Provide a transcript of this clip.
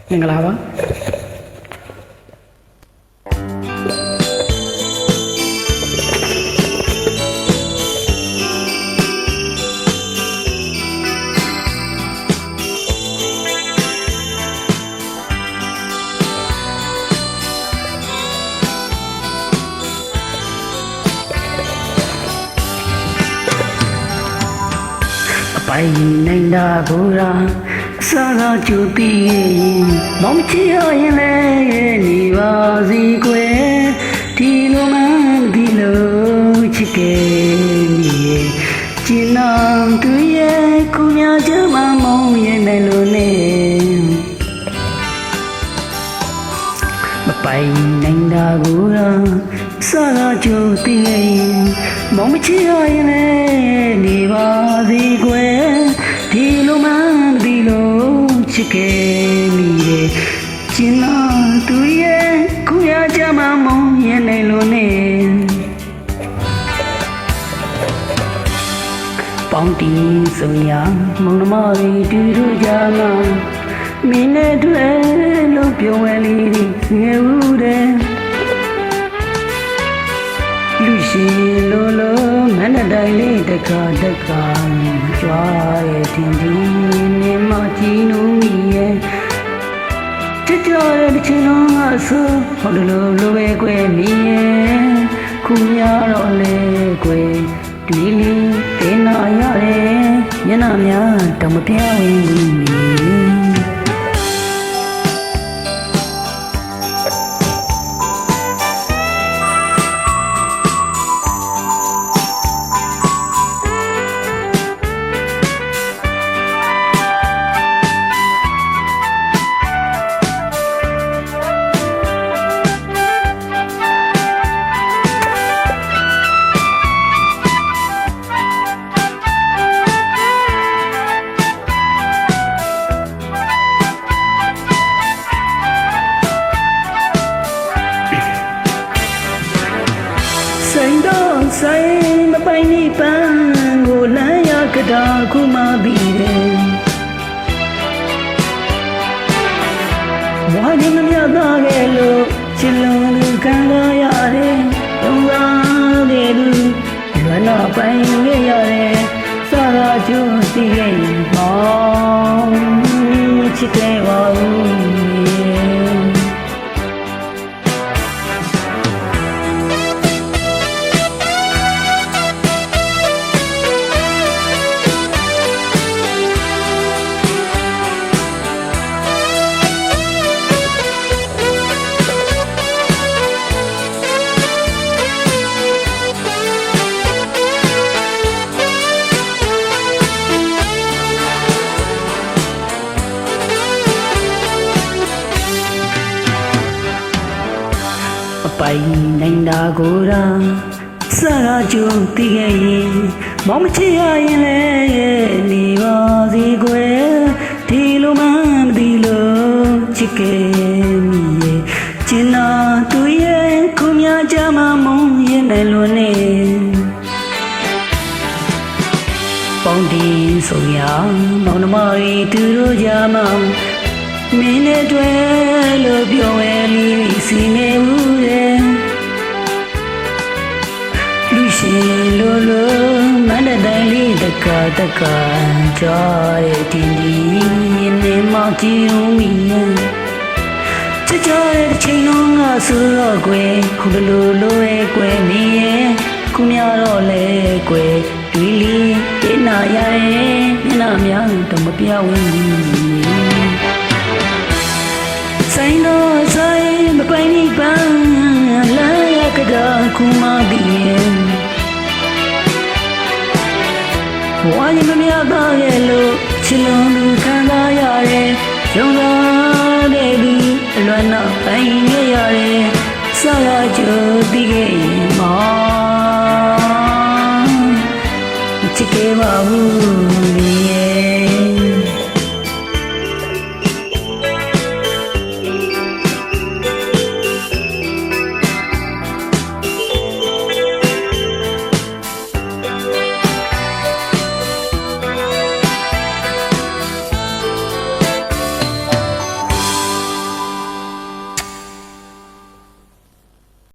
မင်္ဂလာပါပိုင်နိုင်တာဘူရာစားကကြူတီမောင်ချီရရင်လည်းနေပါစီကွယ်ဒီလိုမှဒီလိုချစ်ခဲ့မိကျင်နာသူရဲ့ခုများချမမောင်ရဲ့နယ်လိုနဲ့မပိုင်နိုင်တာဘူရာစားကကြူတီမောင်ချီရရင်လည်းနေပါစီကွယ်ဒီလိုမှဒီလိုချစ်ခဲ့မိရဲ့ကျင်နာသူရဲ့ခုရကြမှာမုန်းရဲ့နိုင်လို့နဲ့ပေါင်းတီးဆုံရမုံနမတွေတူတူကြမှာမင်းနဲ့တွေ့လို့ပြောဝဲလေးငယ်ဦးတဲ့လူရှိလိုလိုမနဲ့တိုင်းလေးတခါတခါကြွားရဲ့တင်ဒီနေမကြည့်လို့ရဲ့ချစ်ကြတဲ့ချင်းလုံးကဆိုဟောလိုလိုပဲကွယ်မိရဲ့ခုများတော့လေကွယ်ဒီလီတင်နာရတယ်ညနာများတော့မပြောင်းဝင်ဘူးဆိုင်မပိုင်နိဗ္ဗာန်ကိုလမ်းရကတာခုမှပြီးတယ်ဝါရင်မမြတ်သားခဲ့လို့ချစ်လုံးလူခံရရတယ်လုံသားတဲ့လူလွမ်းတော့ပိုင်ခဲ့ရတယ်စာရကျိုးသိခဲ့မောင်ချစ်ခဲ့ပါဦးပိုင်နိုင်တာကိုရာစားရကြုံတည်ခဲ့ရင်မောင်မချစ်ရရင်လည်းနေပါစီကွယ်ဒီလိုမှမဒီလိုချစ်ခဲ့မိရဲ့ကျင်နာသူရဲ့ခုများကြမှာမုန်းရင်လည်းလွန်နေပေါင်းတီးဆုံရမောင်နှမတွေတူတို့ကြမှာမင်းနဲ့တွေ့လို့ပြောဝဲလီစီနေဦးရဲ့လူရှိလိုလိုမနဲ့တိုင်းလေးတကာတကာကြွားရဲ့တင်ဒီနေမကြည့်ဦးမီရဲ့ချစ်ကြတဲ့ချိန်လုံးကဆိုတော့ကွယ်ခုလိုလိုရဲ့ကွယ်မီရဲ့ခုများတော့လေကွယ်ဒီလီတင်နာရရဲ့မျက်နှာများတော့မပြောင်းဘူးဆိုင်တော့ဆိုင်မပိုင်နိဗ္ဗာန်လာရကတာခုမှပြီးရဲ့ဝါရင်မမြတ်သားရဲ့လို့ချစ်လုံးလူခံစားရတယ်ရုံသားတဲ့လူအလွမ်းတော့ပိုင်ရရတယ်စာရကြိုပြီးခဲ့မောင်ချစ်ခဲ့ပါဘူး